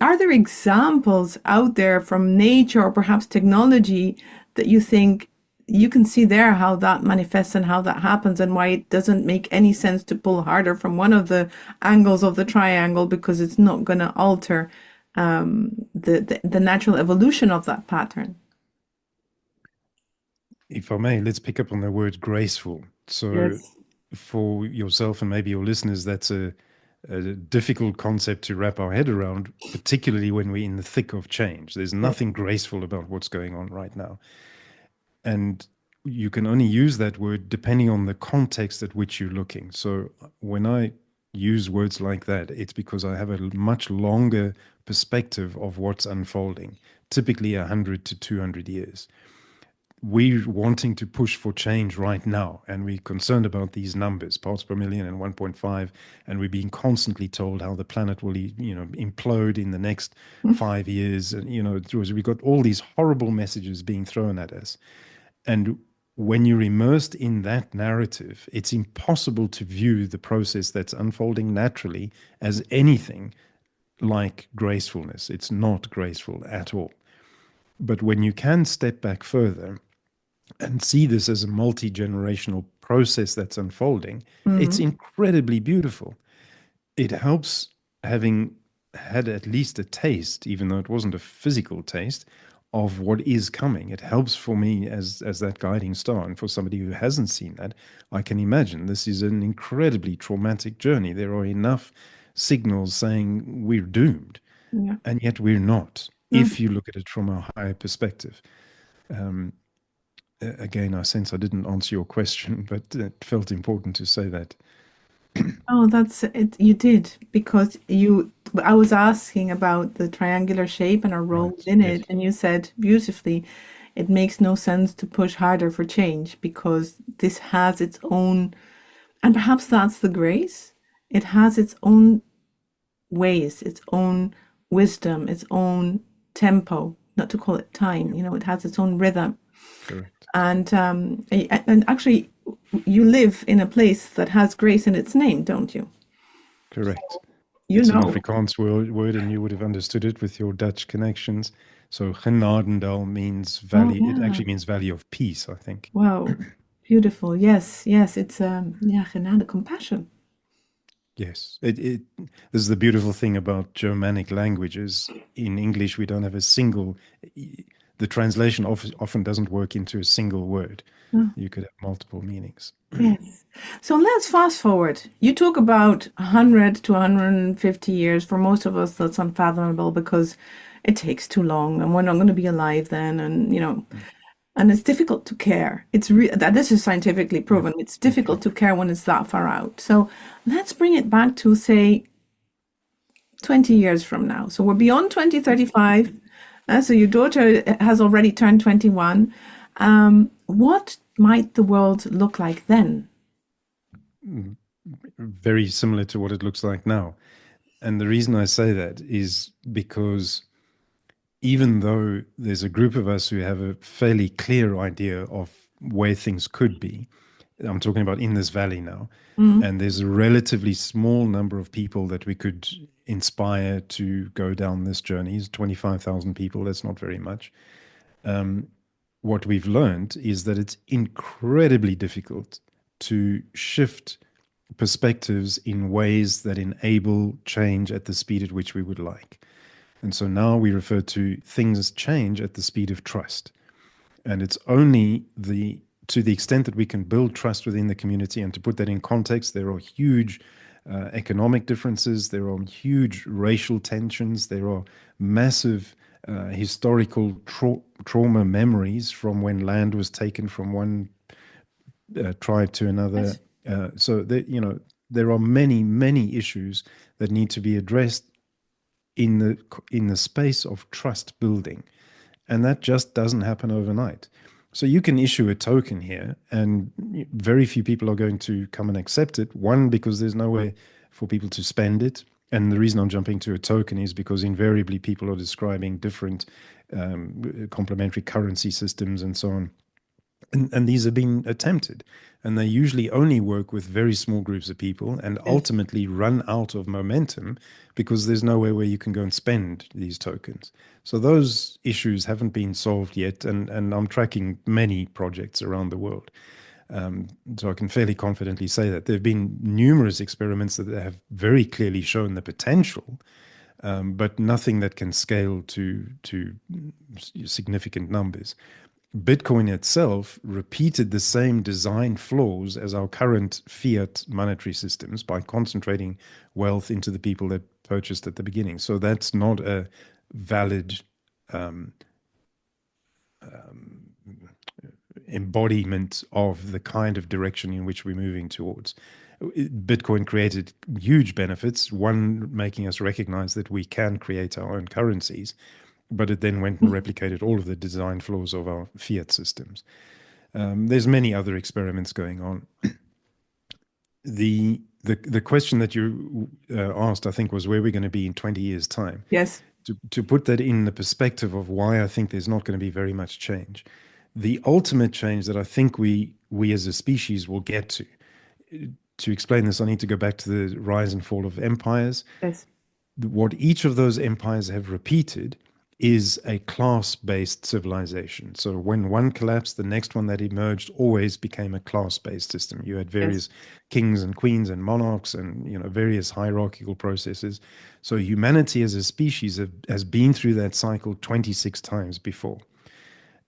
Are there examples out there from nature or perhaps technology that you think you can see there how that manifests and how that happens, and why it doesn't make any sense to pull harder from one of the angles of the triangle, because it's not going to alter the natural evolution of that pattern? If I may, let's pick up on the word graceful. So Yes. for yourself and maybe your listeners, that's a difficult concept to wrap our head around, particularly when we're in the thick of change. There's nothing graceful about what's going on right now. And you can only use that word depending on the context at which you're looking. So when I use words like that, it's because I have a much longer perspective of what's unfolding, typically 100 to 200 years. we're wanting to push for change right now, and we're concerned about these numbers, parts per million and 1.5, and we're being constantly told how the planet will, implode in the next 5 years, and we've got all these horrible messages being thrown at us. And when you're immersed in that narrative, it's impossible to view the process that's unfolding naturally as anything like gracefulness. It's not graceful at all. But when you can step back further and see this as a multi-generational process that's unfolding, it's incredibly beautiful. It helps, having had at least a taste, even though it wasn't a physical taste, of what is coming. It helps for me as that guiding star. And for somebody who hasn't seen that, I can imagine this is an incredibly traumatic journey. There are enough signals saying we're doomed, Yeah. and yet we're not, if you look at it from a higher perspective. Again, I sense I didn't answer your question, but it felt important to say that. Oh, that's it. You did, because I was asking about the triangular shape and our role Right. within Yes. it, and you said beautifully, it makes no sense to push harder for change because this has its own, and perhaps that's the grace. It has its own ways, its own wisdom, its own tempo, not to call it time, it has its own rhythm. Correct. And actually, you live in a place that has grace in its name, don't you? Correct. You It's an know. Afrikaans word, and you would have understood it with your Dutch connections. So Genadendal means Oh, valley. It yeah. actually means valley of peace, I think. Wow. Beautiful. Yes, yes. It's yeah, genade, compassion. Yes. This is the beautiful thing about Germanic languages. In English, we don't have a single, the translation often doesn't work into a single word. Oh, You could have multiple meanings. yes. So let's fast forward. You talk about 100 to 150 years. For most of us, that's unfathomable because it takes too long and we're not going to be alive then. And it's difficult to care. That this is scientifically Yeah. proven. It's difficult to care when it's that far out. So let's bring it back to, say, 20 years from now. So we're beyond 2035. So your daughter has already turned 21. What might the world look like then? Very similar to what it looks like now. And the reason I say that is because even though there's a group of us who have a fairly clear idea of where things could be, I'm talking about in this valley now, and there's a relatively small number of people that we could inspire to go down this journey. It's 25,000 people, that's not very much. What we've learned is that it's incredibly difficult to shift perspectives in ways that enable change at the speed at which we would like. And so now we refer to things change at the speed of trust. And it's only to the extent that we can build trust within the community. And to put that in context, there are huge economic differences, there are huge racial tensions, there are massive historical trauma memories from when land was taken from one tribe to another. So there are many, many issues that need to be addressed in the space of trust building, and that just doesn't happen overnight. So you can issue a token here, and very few people are going to come and accept it. One, because there's no way for people to spend it. And the reason I'm jumping to a token is because invariably people are describing different complementary currency systems and so on. And these have been attempted, and they usually only work with very small groups of people and ultimately run out of momentum because there's nowhere where you can go and spend these tokens. So those issues haven't been solved yet, and I'm tracking many projects around the world. So I can fairly confidently say that there have been numerous experiments that have very clearly shown the potential, but nothing that can scale to significant numbers. Bitcoin itself repeated the same design flaws as our current fiat monetary systems by concentrating wealth into the people that purchased at the beginning. So that's not a valid embodiment of the kind of direction in which we're moving towards. Bitcoin created huge benefits, one making us recognize that we can create our own currencies, but it then went and replicated all of the design flaws of our fiat systems. There's many other experiments going on. The question that you asked, I think, was where we're going to be in 20 years' time. Yes. To put that in the perspective of why I think there's not going to be very much change. The ultimate change that I think we as a species will get to explain this, I need to go back to the rise and fall of empires. Yes. What each of those empires have repeated is a class-based civilization. So when one collapsed, the next one that emerged always became a class-based system. You had various kings and queens and monarchs and, you know, various hierarchical processes. So humanity as a species has been through that cycle 26 times before.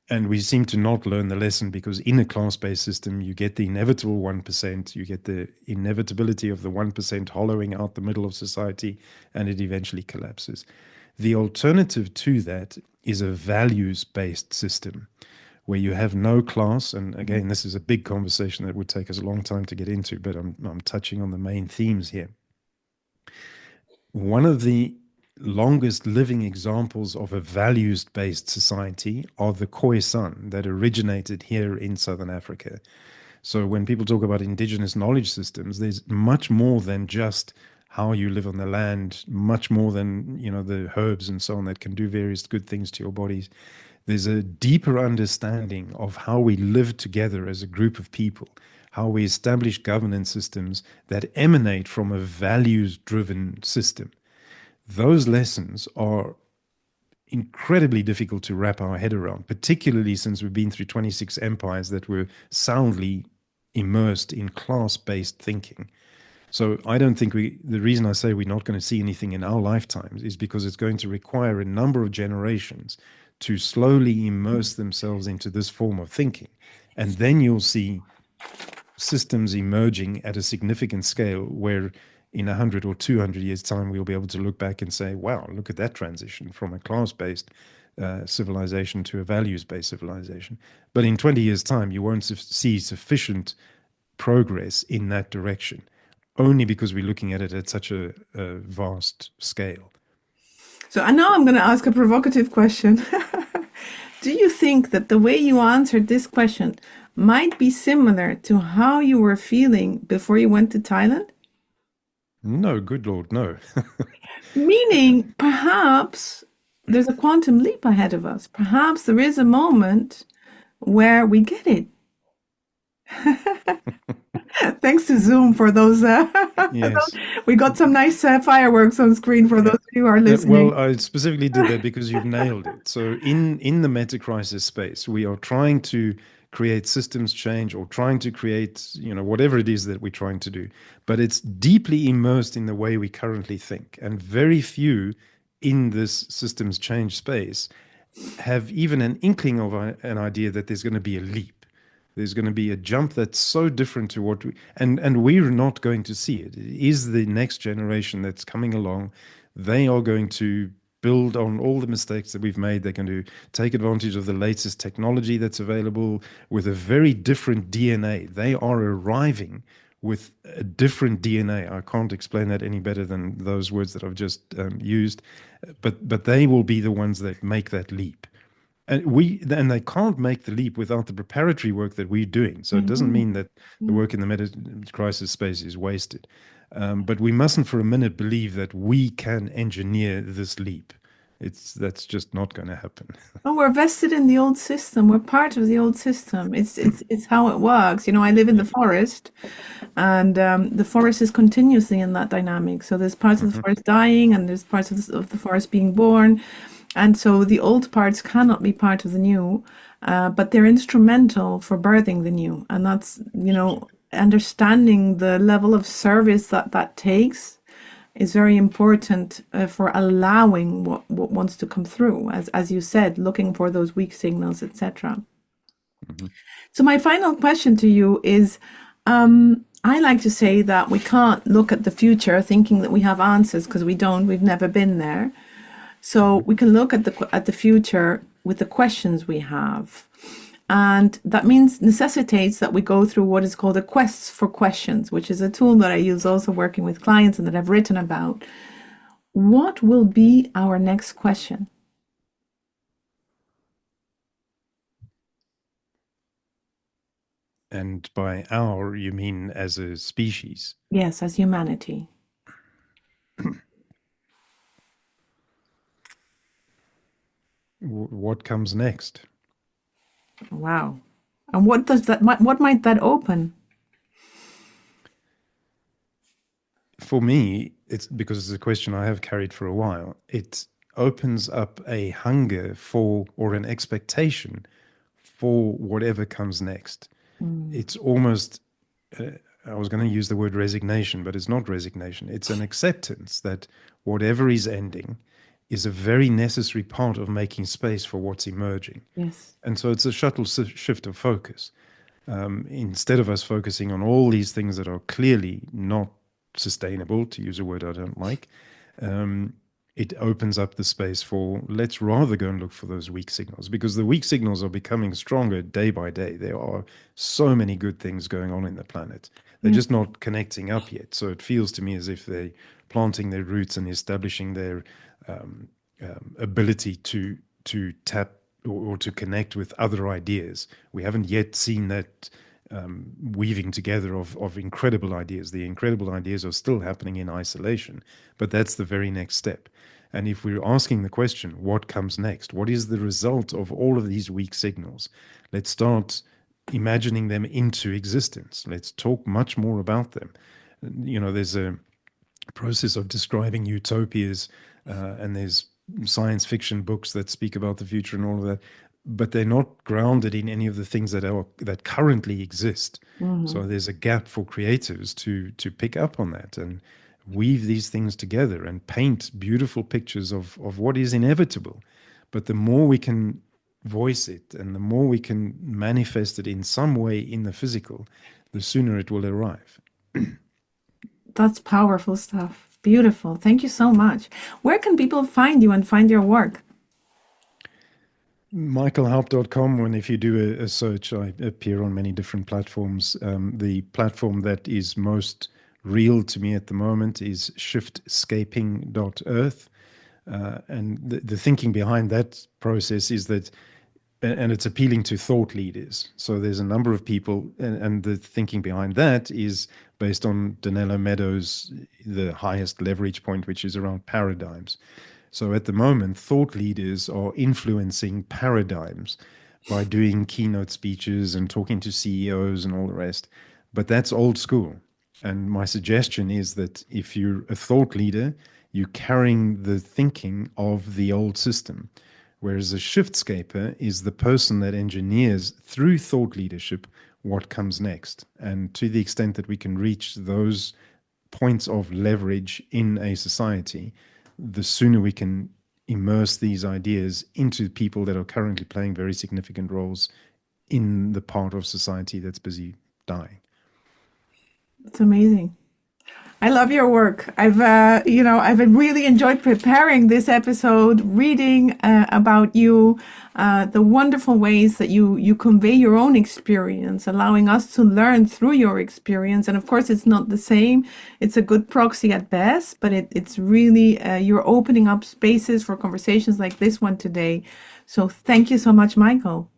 And we seem to not learn the lesson, because in a class-based system, you get the inevitable 1%, you get the inevitability of the 1% hollowing out the middle of society, and it eventually collapses. The alternative to that is a values-based system where you have no class. And again, this is a big conversation that would take us a long time to get into, but I'm touching on the main themes here. One of the longest living examples of a values-based society are the Khoisan that originated here in Southern Africa. So when people talk about indigenous knowledge systems, there's much more than just how you live on the land, much more than, you know, the herbs and so on that can do various good things to your bodies. There's a deeper understanding of how we live together as a group of people, how we establish governance systems that emanate from a values-driven system. Those lessons are incredibly difficult to wrap our head around, particularly since we've been through 26 empires that were soundly immersed in class-based thinking. So I don't think the reason I say we're not going to see anything in our lifetimes is because it's going to require a number of generations to slowly immerse themselves into this form of thinking. And then you'll see systems emerging at a significant scale where in 100 or 200 years' time, we'll be able to look back and say, wow, look at that transition from a class-based civilization to a values-based civilization. But in 20 years' time, you won't see sufficient progress in that direction, only because we're looking at it at such a vast scale. So I know I'm going to ask a provocative question. Do you think that the way you answered this question might be similar to how you were feeling before you went to Thailand? No, good Lord, no. Meaning, perhaps there's a quantum leap ahead of us. Perhaps there is a moment where we get it. Thanks to Zoom for those. Yes. We got some nice fireworks on screen for those of you who are listening. Well, I specifically did that because you've nailed it. So in the metacrisis space, we are trying to create systems change or trying to create, you know, whatever it is that we're trying to do. But it's deeply immersed in the way we currently think. And very few in this systems change space have even an inkling of an idea that there's going to be a leap. There's going to be a jump that's so different to what and we're not going to see it. It is the next generation that's coming along. They are going to build on all the mistakes that we've made. They're going to take advantage of the latest technology that's available with a very different DNA. They are arriving with a different DNA. I can't explain that any better than those words that I've just used, but they will be the ones that make that leap. And they can't make the leap without the preparatory work that we're doing. So it doesn't mean that the work in the meta-crisis space is wasted. But we mustn't for a minute believe that we can engineer this leap. That's just not going to happen. Oh, we're vested in the old system. We're part of the old system. It's how it works. You know, I live in the forest, and the forest is continuously in that dynamic. So there's parts of the forest dying, and there's parts of the forest being born. And so the old parts cannot be part of the new, but they're instrumental for birthing the new. And that's, you know, understanding the level of service that takes is very important for allowing what wants to come through, as you said, looking for those weak signals, etc. So my final question to you is, I like to say that we can't look at the future thinking that we have answers, because we don't. We've never been there. So we can look at the future with the questions we have. And that necessitates that we go through what is called a quest for questions, which is a tool that I use also working with clients and that I've written about. What will be our next question? And by our, you mean as a species? Yes, as humanity. What comes next? Wow. And what might that open? For me, it's because it's a question I have carried for a while. It opens up a hunger for, or an expectation for, whatever comes next. It's almost, I was going to use the word resignation, but it's not resignation. It's an acceptance that whatever is ending is a very necessary part of making space for what's emerging. Yes. And so it's a subtle shift of focus. Instead of us focusing on all these things that are clearly not sustainable, to use a word I don't like, it opens up the space for, let's rather go and look for those weak signals, because the weak signals are becoming stronger day by day. There are so many good things going on in the planet. They're just not connecting up yet. So it feels to me as if they're planting their roots and establishing their ability to tap or to connect with other ideas. We haven't yet seen that weaving together of incredible ideas. The incredible ideas are still happening in isolation, but that's the very next step. And if we're asking the question, what comes next? What is the result of all of these weak signals? Let's start imagining them into existence. Let's talk much more about them. You know, there's a process of describing utopias, and there's science fiction books that speak about the future and all of that, but they're not grounded in any of the things that currently exist. So there's a gap for creatives to pick up on that and weave these things together and paint beautiful pictures of what is inevitable. But the more we can voice it and the more we can manifest it in some way in the physical, the sooner it will arrive. That's powerful stuff. Beautiful. Thank you so much. Where can people find you and find your work? michaelhaupt.com. And if you do a search, I appear on many different platforms. The platform that is most real to me at the moment is shiftscaping.earth. And the thinking behind that process is that, and it's appealing to thought leaders. So there's a number of people, and the thinking behind that is based on Danilo Meadows' the highest leverage point, which is around paradigms. So at the moment, thought leaders are influencing paradigms by doing keynote speeches and talking to CEOs and all the rest. But that's old school. And my suggestion is that if you're a thought leader, you're carrying the thinking of the old system. Whereas a shiftscaper is the person that engineers through thought leadership what comes next. And to the extent that we can reach those points of leverage in a society, the sooner we can immerse these ideas into people that are currently playing very significant roles in the part of society that's busy dying. It's amazing. I love your work. I've really enjoyed preparing this episode, reading about you, the wonderful ways that you convey your own experience, allowing us to learn through your experience. And of course, it's not the same. It's a good proxy at best, but it's really, you're opening up spaces for conversations like this one today. So thank you so much, Michael.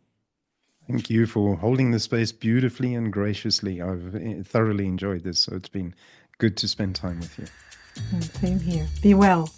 Thank you for holding the space beautifully and graciously. I've thoroughly enjoyed this, so it's been good to spend time with you. Same here. Be well.